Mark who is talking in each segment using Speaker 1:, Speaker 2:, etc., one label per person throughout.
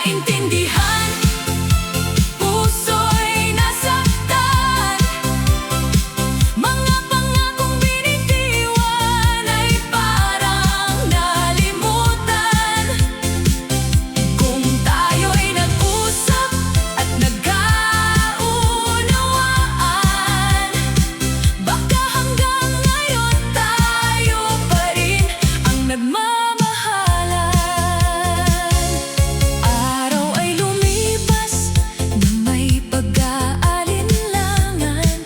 Speaker 1: nagkaintindihan, puso'y nasaktan. Mga pangakong binitiwan ay parang nalimutan. Kung tayo'y nag-usap at nagkaunawaan, baka hanggang ngayon tayo pa rin ang nagmamahalan. Araw ay lumipas na may pag-aalinlangan,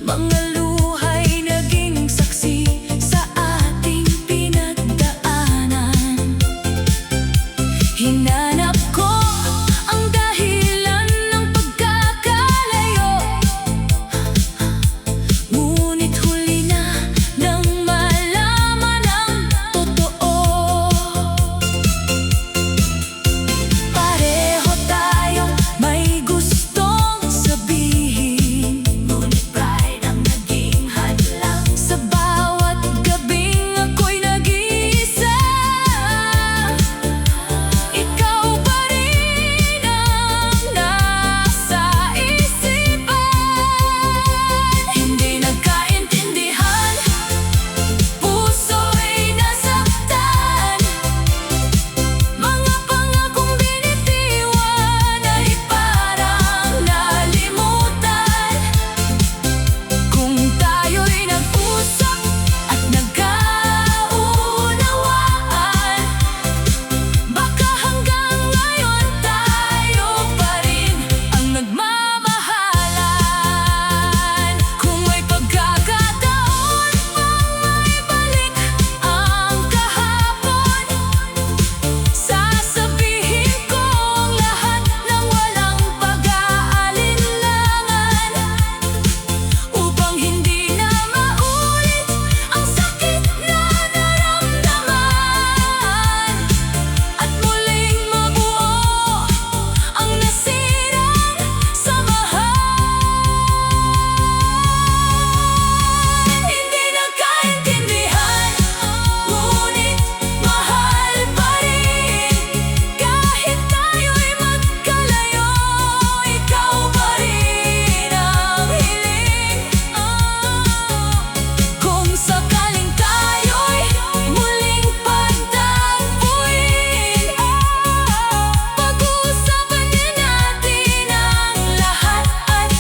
Speaker 1: mga luha'y naging saksi sa ating pinagdaanan. Hinanap ko ang dahilan ng pagkakalayo, ngunit huli na nang malaman ang totoo. Pareho tayong may gustong sabihin, ngunit pride ang naging hadlang. Sa bawat gabing ako'y nag-iisa, ikaw pa rin ang nasa isipan. Hindi nagkaintindihan, puso'y nasaktan. Mga pangakong binitiwan ay parang nalimutan. Kung tayo'y nag-usap at nagkaunawaan, baka hanggang ngayon tayo pa rin ang nagmamahalan. Kung may pagkakataon pang maibalik ang kahapon, sasabihin kong lahat ng walang pag-aalinlangan, upang hindi na maulit ang sakit na naramdaman, at muling mabuo ang nasirang samahan. Hindi nagkaintindihan, ngunit mahal pa rin. Kahit tayo'y magkalayo, ikaw pa rin ang hiling. Kung sakaling tayo'y muling pagtagpuin, pag-uusapan din natin ang lahat at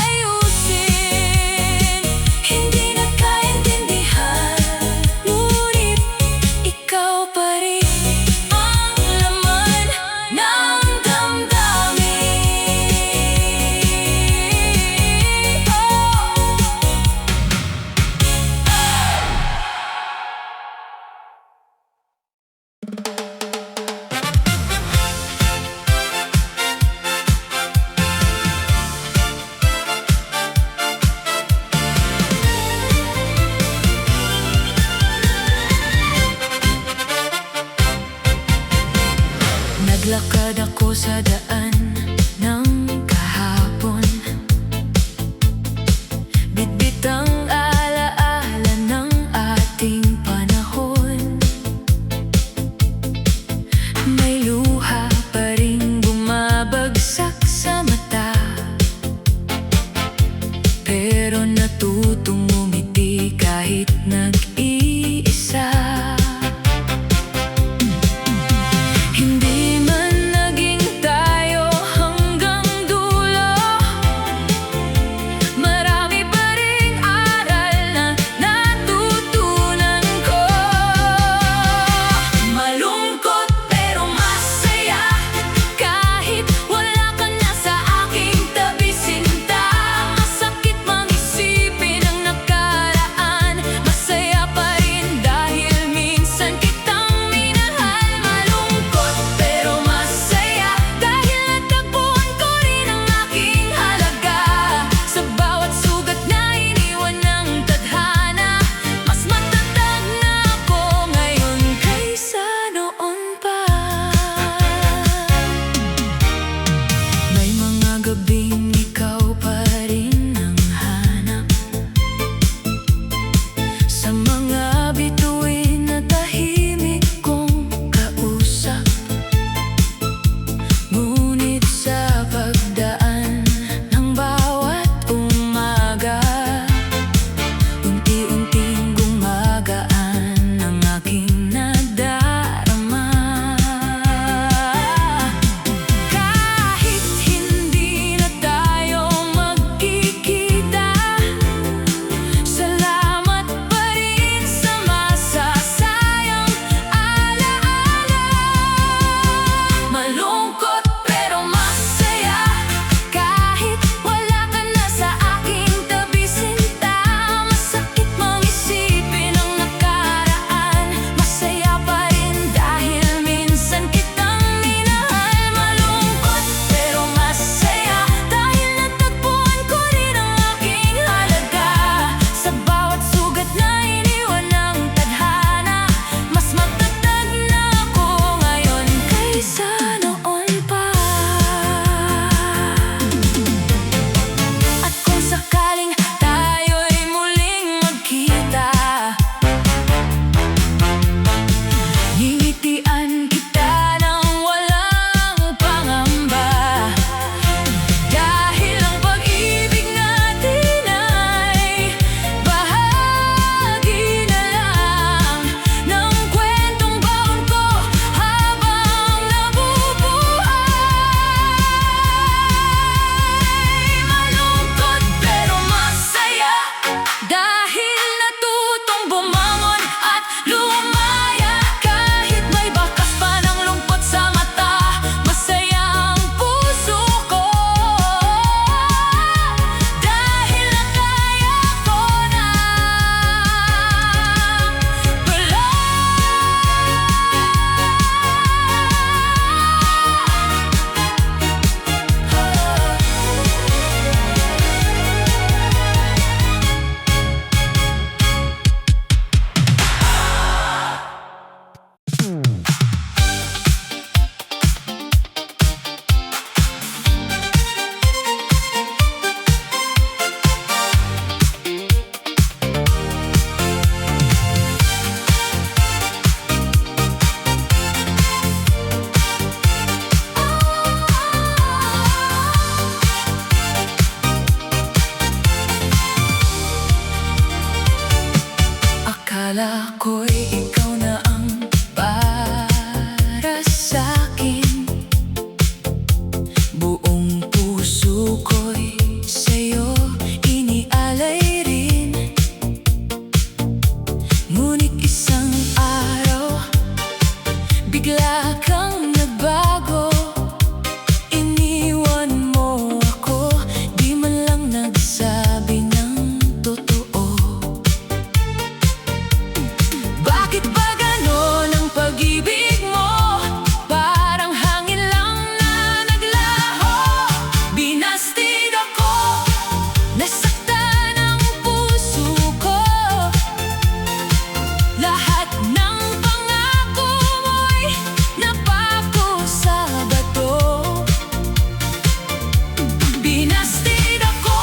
Speaker 1: aayusin. Hindi nagkaintindihan, ngunit ikaw pa rin ang laman ng damdamin. Naglakad ako sa daan ng kahapon, bitbit ang alaala ng ating panahon. May luha pa ring bumabagsak sa mata, pero natutong umiti kahit nag-iisa. Hindi man naging tayo hanggang dulo, marami pa ring aral na natutunan ko. Malungkot pero mas bigla kang nagbago. Iniwan mo ako, di man lang nagsabi ng totoo. Bakit ba ganon ang pag-ibig mo? Parang hangin lang na naglaho. Binasted ako, nasaktan ang puso ko. Lahat ng pangako mo'y napako sa bato. Binasted ako,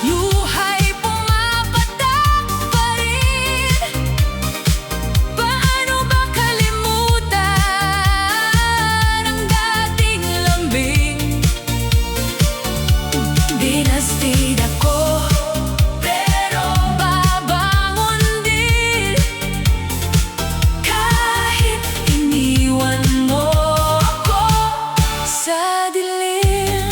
Speaker 1: luha'y pumapatak pa rin. Paano ba kalimutan ang dating lambing? Binasted ako, pero babangon din. Kahit iniwan mo ako sa dilim.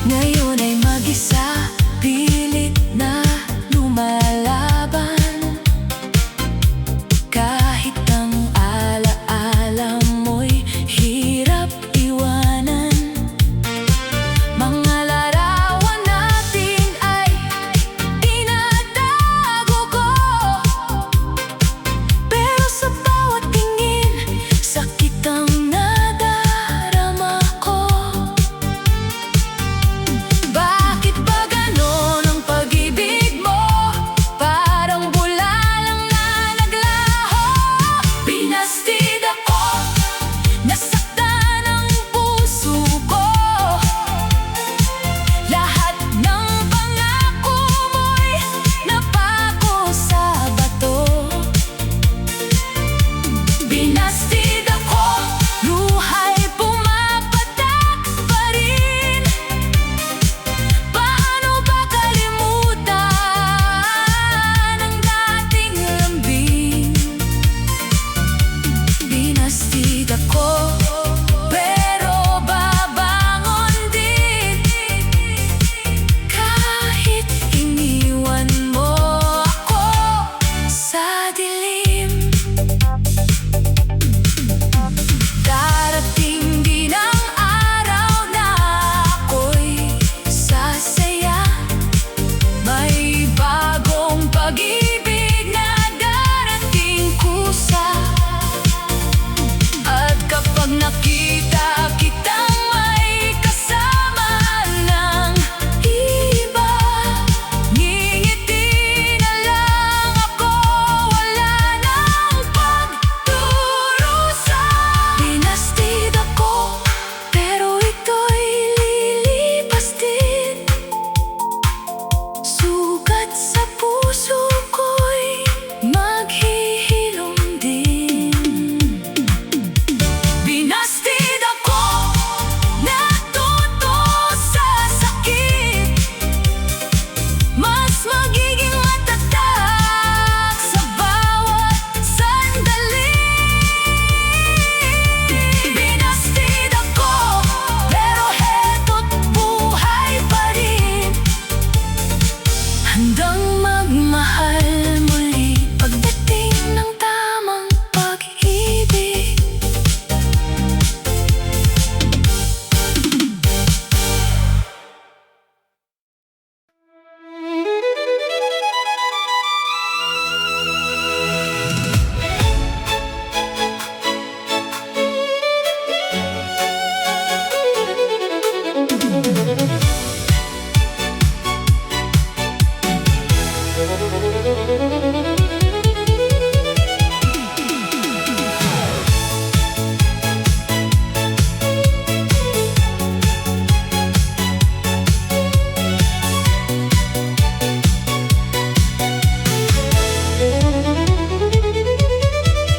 Speaker 1: Ngayon ay mag-isa, pilit na lumalaban. Kahit ang alaala mo'y hirap iwanan. Mga larawan natin ay tinatago ko, pero sa bawat tingin, sakit ang nadarama ko. Bakit ba ganon ang pag-ibig mo? Parang bula lang na naglaho. Binasted ako, nasaktan ang puso ko. Lahat ng pangako mo'y napako sa bato. Binasted ako, luha'y pumapatak pa rin. Paano ba kalimutan ang dating lambing? Binasted ako, pero babangon din. Kahit iniwan mo ako sa dilim. Darating din ang araw na ako'y sasaya. May bagong pag-ibig na darating kusa. At kapag nakita kitang may kasama ng iba, ngingiti na lang ako, wala nang pagdurusa. Binasted ako, pero ito'y lilipas din. Sugat sa puso ko'y maghihilom din. Binasted ako, natuto sa sakit. Mas magiging matatag sa bawat sandali. Binasted ako, pero heto't buhay pa rin. Handang magmahal muli pagdating ng tamang pag-ibig.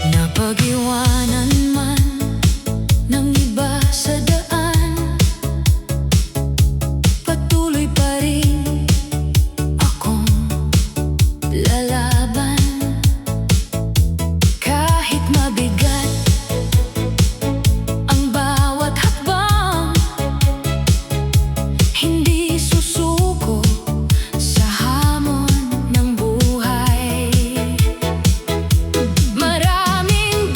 Speaker 1: Napag-iwanan man ng iba sa daan, patuloy pa rin akong lalaban. Kahit mabigat ang bawat hakbang, hindi susuko sa hamon ng buhay. Maraming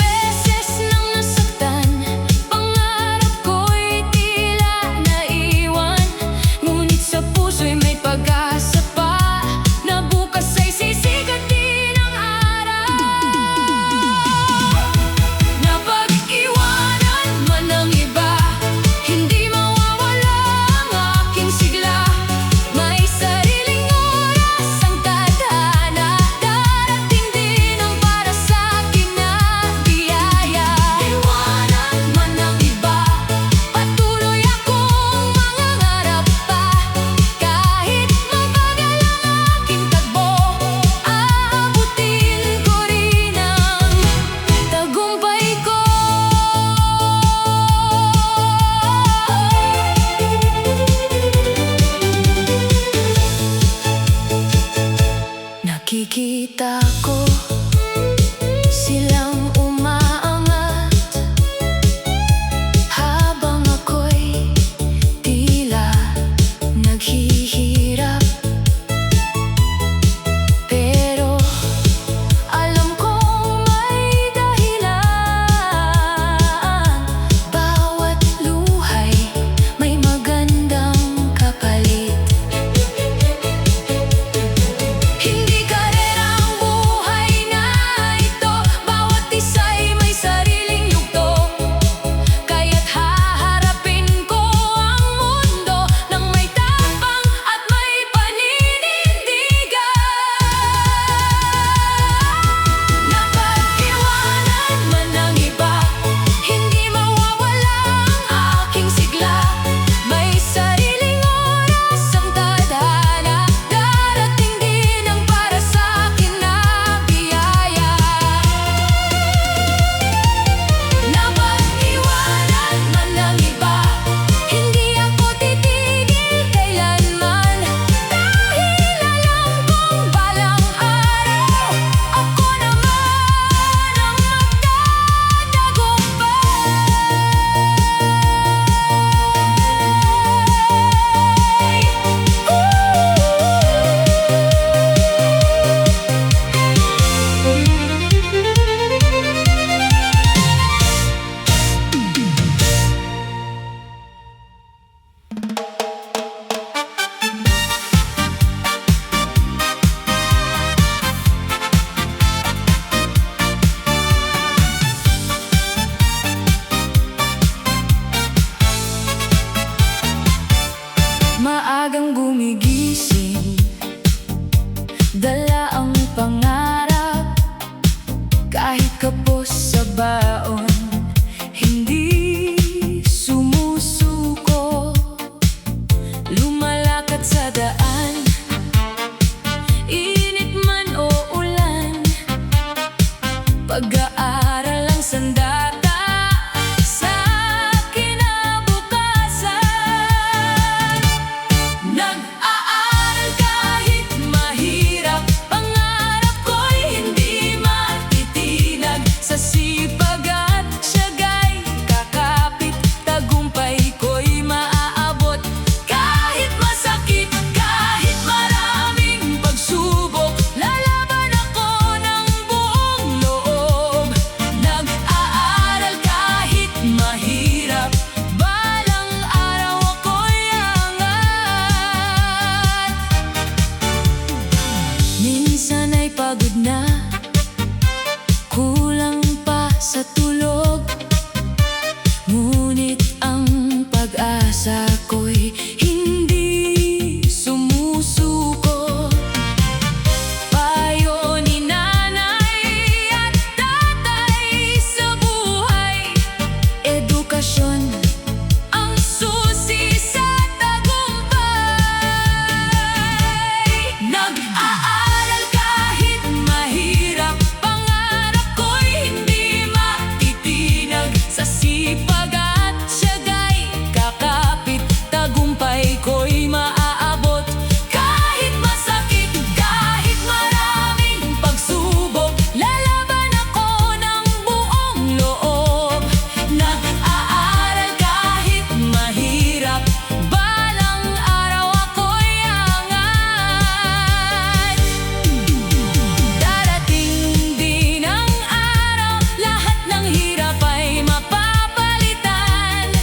Speaker 1: sa baon, hindi sumusuko. Lumalakad sa daan, init man o ulan, pag-aaral ang sandata sa kinabukasan. Nag-aaral kahit mahirap, pangarap ko'y hindi matitinag. Sa sipag at siyaga'y kakapit, tagumpay ko'y maaabot. Kahit masakit, kahit maraming pagsubok, lalaban ako ng buong loob. Nag-aaral kahit mahirap, balang araw ako'y angat. Minsan ay pagod na, kulang pa sa tulog, ngunit ang pag-asa ko'y hindi sumusuko. Payo ni nanay at tatay sa buhay, edukasyon ang susi sa tagumpay. Nag-aaral kahit mahirap, pangarap ko'y hindi matitinag. Sa sipag at siyaga'y kakapit, tagumpay ko'y maaabot. Kahit masakit, kahit maraming pagsubok, lalaban ako ng buong loob. Nag-aaral kahit mahirap, balang araw ako'y angat. Darating din ang araw, lahat ng hirap ay mapapalitan.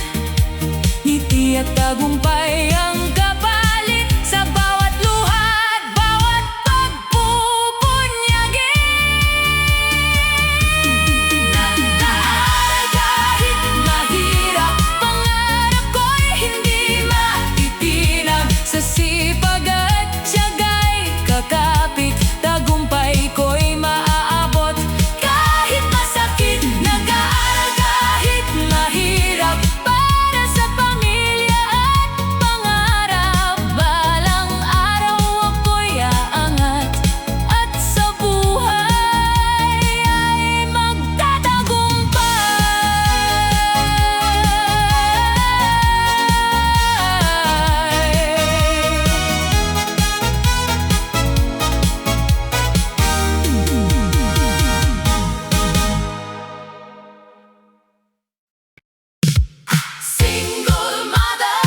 Speaker 1: Ngiti at tagumpay ang kapalit sa bawat luha at bawat pagpupunyagin. Nag-aaral kahit mahirap, pangarap ko'y hindi matitinag. Sa sipag at siyaga'y kakapit, tagumpay ko'y maaabot. Kahit masakit, nag-aaral kahit mahirap, para sa pamilya at pangarap. Balang araw ako'y aangat, at sa buhay ay Single mother,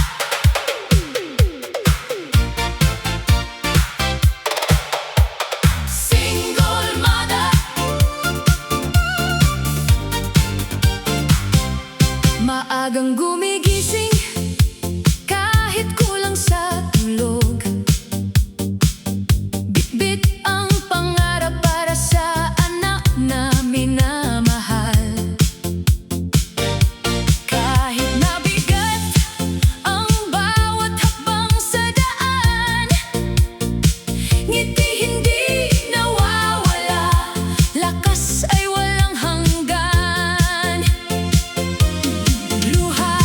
Speaker 1: single mother. Maagang gumigising, kahit kulang sa tulog. Bitbit ang pangarap para sa anak na minamahal. Kahit mabigat ang bawat hakbang sa daan, ngiti hindi nawawala, lakas ay walang hanggan. Luha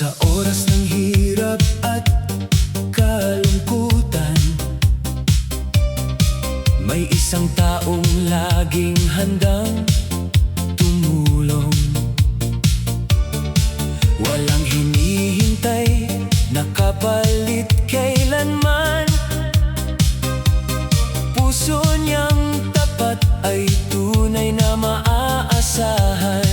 Speaker 1: Sa oras ng hirap at kalungkutan, may isang taong laging handang tumulong. Walang hinihintay na kapalit kailanman. Puso niyang tapat ay tunay na maaasahan.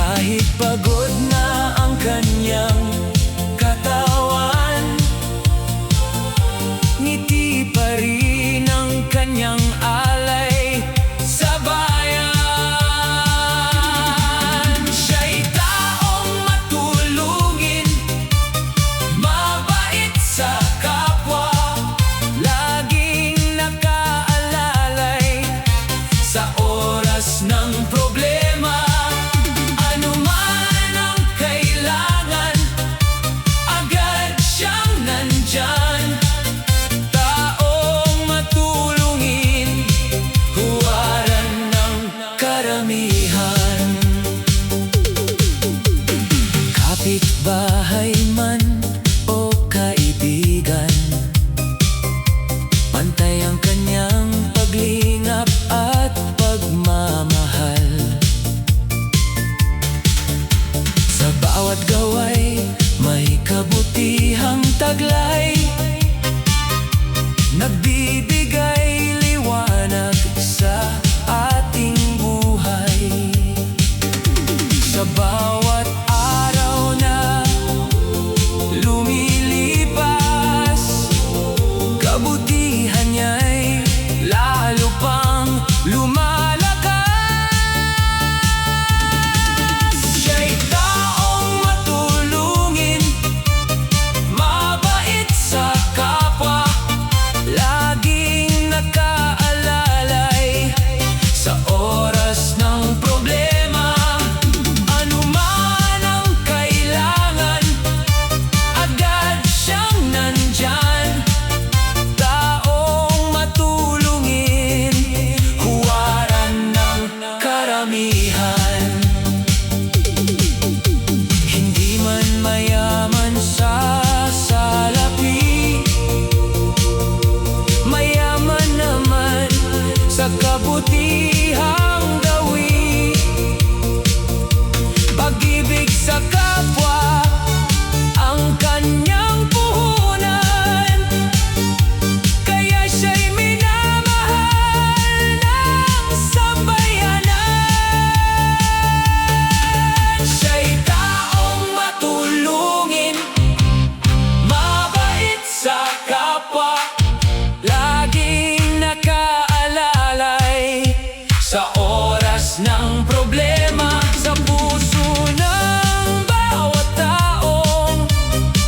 Speaker 1: Kahit pagod na ang kanyang katawan, ngiti pa rin ang kanyang alay sa bayan. Siya'y taong matulungin, mabait sa kapwa, laging nakaalalay sa oras ng problema. Ano man ang kailangan, agad siyang nandyan. Taong matulungin, huwaran ng karamihan. Kapitbahay man o kaibigan, pantay ang kanyang paglingap at pagmamahal. Sa bawat gaway, may kabutihang taglay, nagbibigay liwanag sa ating buhay. Sa bawat araw na lumilipas, kabutihan niya'y lalo pang lumalakas. Siya'y taong matulungin, mabait sa kapwa, laging nakaalalay sa oras ng problema. Ano man ang kailangan, agad siyang nandyan. Taong matulungin, huwaran ng karamihan. Hindi man mayaman sa salapi, mayaman naman sa kabutihang gawi. Pag-ibig sa kapwa ang kanyang puhunan, kaya siya'y minamahal ng sambayanan. Siya'y taong matulungin, mabait sa kapwa, laging nakaalalay sa oras ng problema. Sa puso ng bawat taong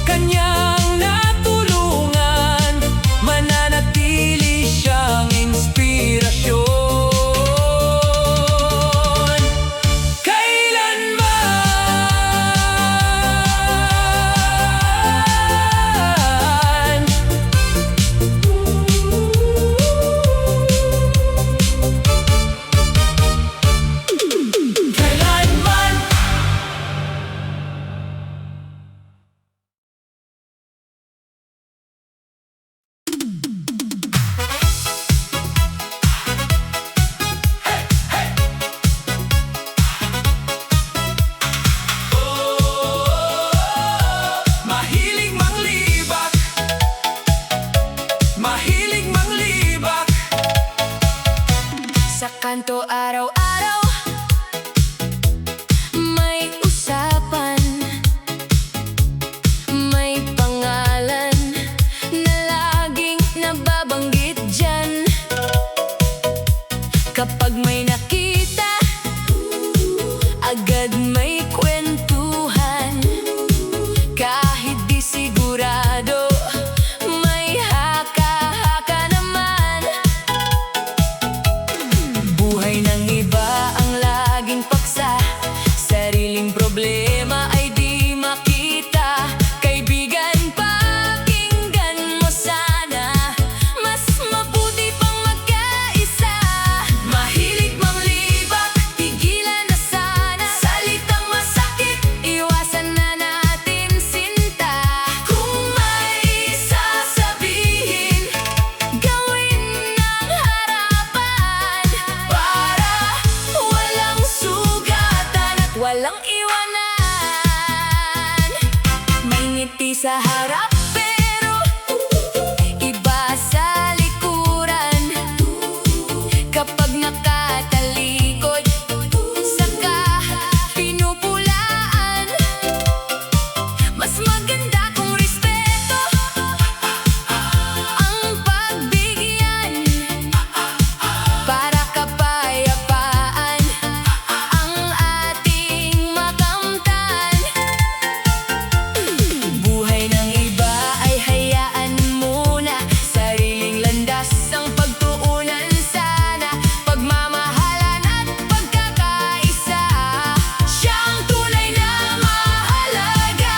Speaker 1: kanyang natulungan, mananatili siyang inspirasyon kailanman. Kailanman walang iwanan. May ngiti sa harap pero iba sa likuran. Kapag nakatalikod saka pinupulaan. Mas maganda kung respeto ang pagbigyan. Para kapayapaan ang ating makamtan. Buhay ng iba ay hayaan muna. Sariling landas ang pagtuunan sana. Pagmamahalan at pagkakaisa, siyang tunay na mahalaga.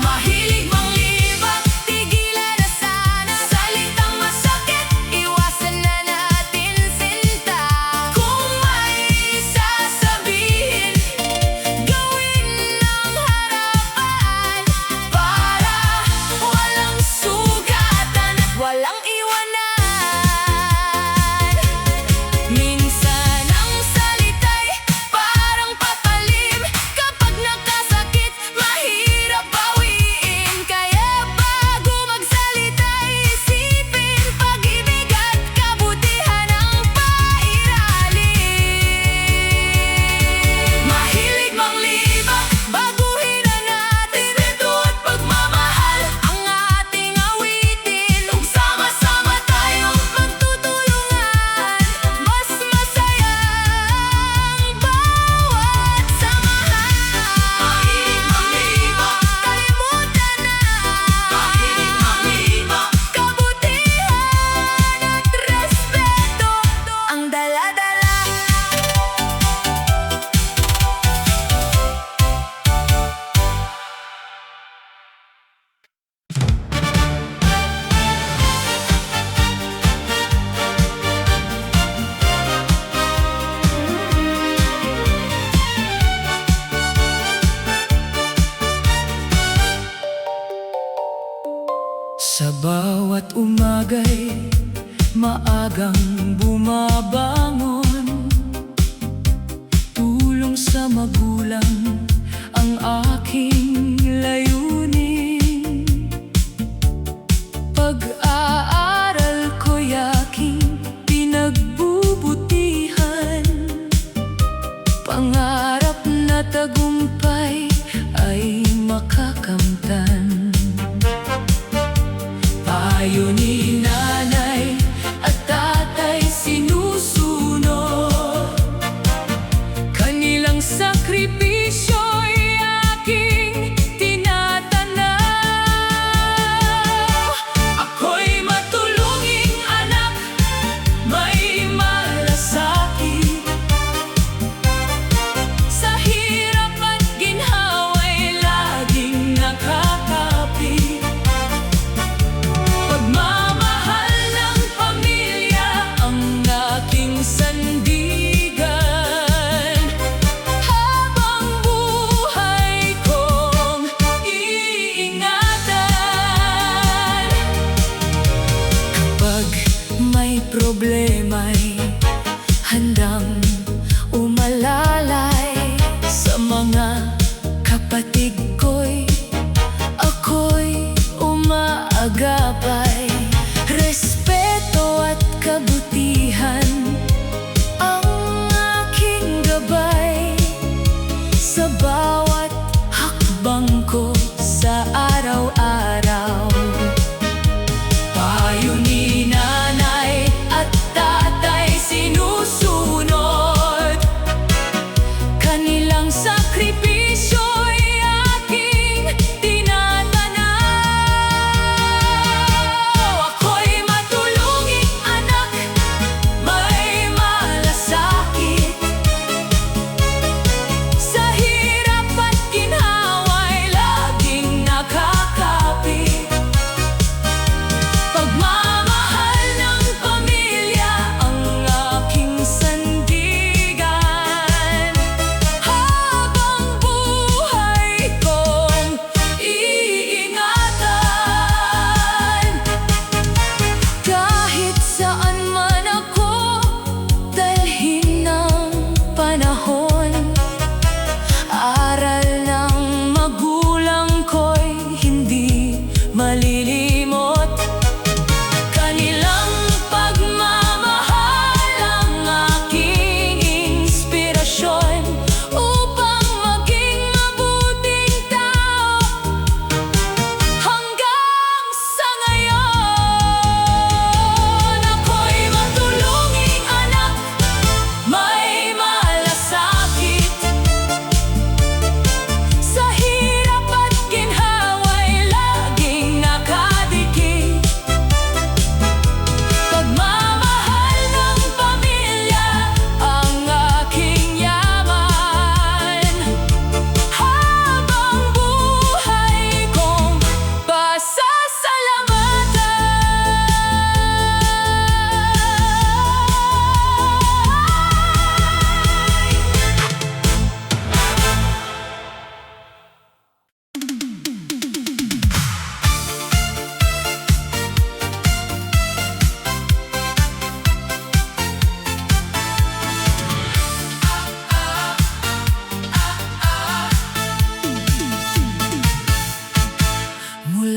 Speaker 1: Mahilig manglibak, tigilan na sana. Salitang masakit, iwasan na natin sinta. Kung may sasabihin, gawin ng harapan. Para walang sugatan at walang iwanan. Minsan ang salita'y parang patalim. Kapag nakasakit, mahirap bawiin. Kaya bago magsalita, isipin pag-ibig at kabutihan ang pairalin. Mahilig manglibak, baguhin na natin. Respeto at pagmamahal ang ating awitin. Kung sama-sama tayong magtutulungan, mas masaya ang bawat samahan. Mahilig manglibak, kalimutan na. Mahilig manglibak, kabutihan at respeto ang dala-dala. Sa bawat umaga'y maagang bumabangon. Tulong sa magulang ang aking layunin. Pag-aaral ko'y aking pinagbubutihan. Pangarap na tagumpay ay makakamtan. Payo ni nanay at tatay sinusunod. Kanilang sakripisyo'y aking tinatanaw. Ako'y matulunging anak, may malasakit. Sa hirap at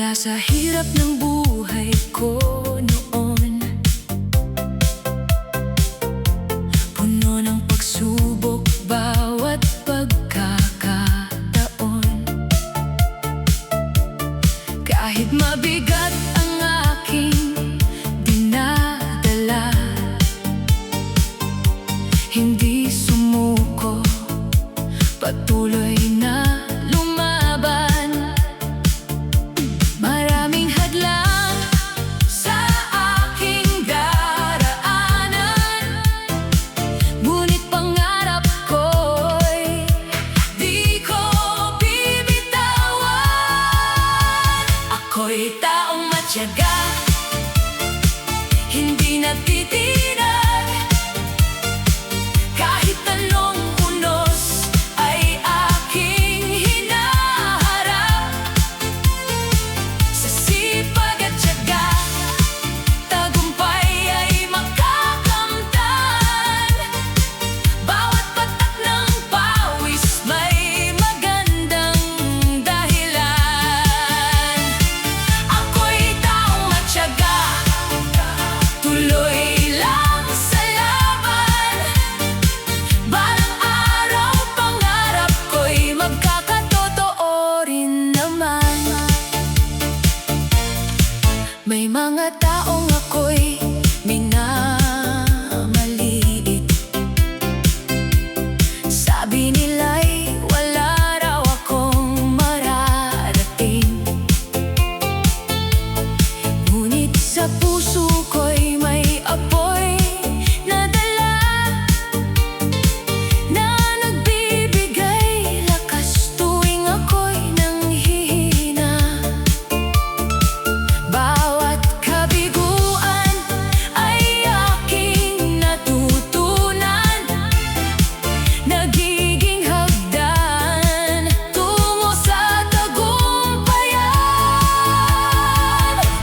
Speaker 1: Mula sa hirap ng buhay ko noon, puno ng pagsubok bawat pagkakataon. Kahit mabigat ang aking dinadala, hindi sumuko, patuloy na lumaban. Maraming hadlang sa aking daraanan, ngunit pangarap ko'y di ko bibitawan. Ako'y taong matyaga, hindi natitinag, kahit anong unos ay aking hinaharap. Sa sipag at tiyaga, tagumpay ay makakamtan. Bawat patak ng pawis may magandang dahilan. Ako'y taong matyaga, tuloy lang sa laban. Balang araw pangarap ko'y magkakatotoo rin naman. May mga taong ako'y minamaliit, sabi nila'y wala raw akong mararating. Ngunit sa puso ko'y may apoy na dala, na nagbibigay lakas tuwing ako'y nanghihina. Bawat kabiguan ay aking natutunan, nagiging hagdan tungo sa tagumpayan.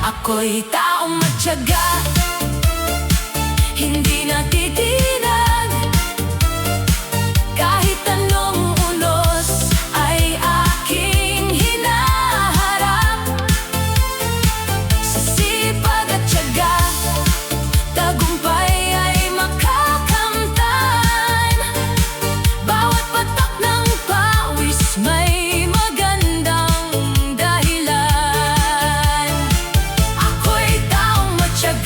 Speaker 1: Ako'y taong matyaga, hindi natitinag, kahit anong unos ay aking hinaharap. Sa sipag at tiyaga, tagumpay ay makakamtan. Bawat patak ng pawis may magandang dahilan. Ako'y taong matyaga,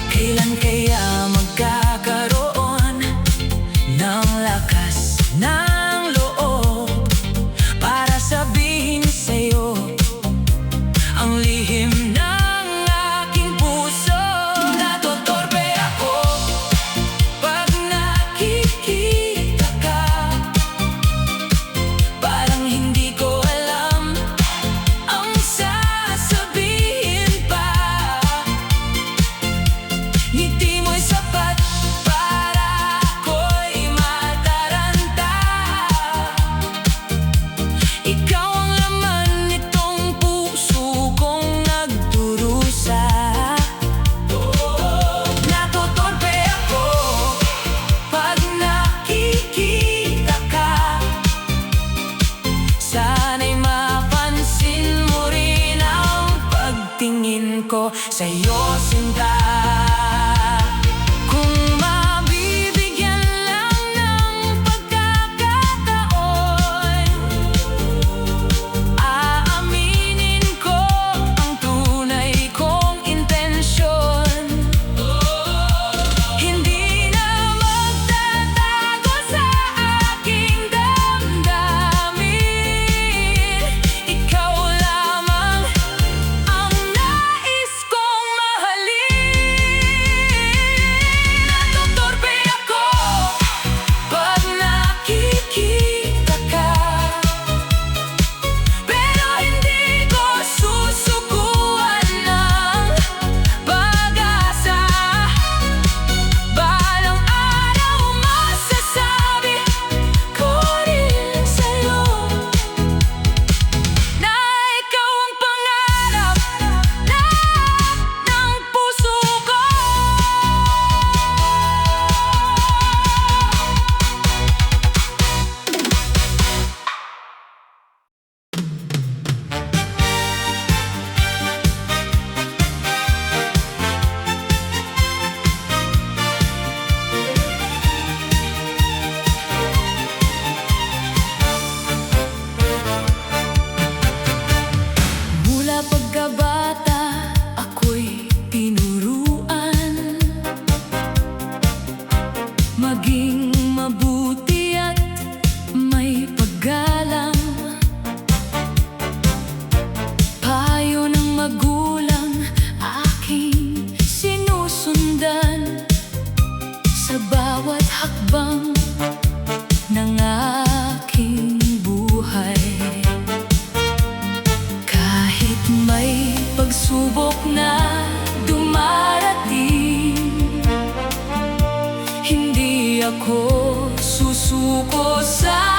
Speaker 1: Kailan kaya magkakaroon ng lakas ng loob para sabihin sa'yo ang lihim ng aking puso? Natotorpe ako pag nakikita ka, parang hindi ko alam ang sasabihin pa. Ngiti mo'y sapat para ako'y mataranta. Ikaw ang laman nitong puso kong nagdurusa. Natotorpe ako pag nakikita ka, sana'y mapansin mo rin ang pagtingin ko sa'yo, sinta. Kung mabibigyan lang ng pagkakataon, aaminin ko ang tunay kong intensyon. Hindi na magtatago sa aking damdamin. Ikaw lamang ang nais kong mahalin. Natotorpe ako pag nakikita ka, pero hindi ko susukuan ng pag-asa. Balang araw masasabi ko rin sa'yo na ikaw ang pangarap ng puso ko. Mula pagkabata ako'y tinuruan maging mabuti at may paggalang. Payo ng magulang aking sinusundan sa bawat hakbang ng aking buhay. Kahit may pagsubok na dumarating, hindi ako susuko sa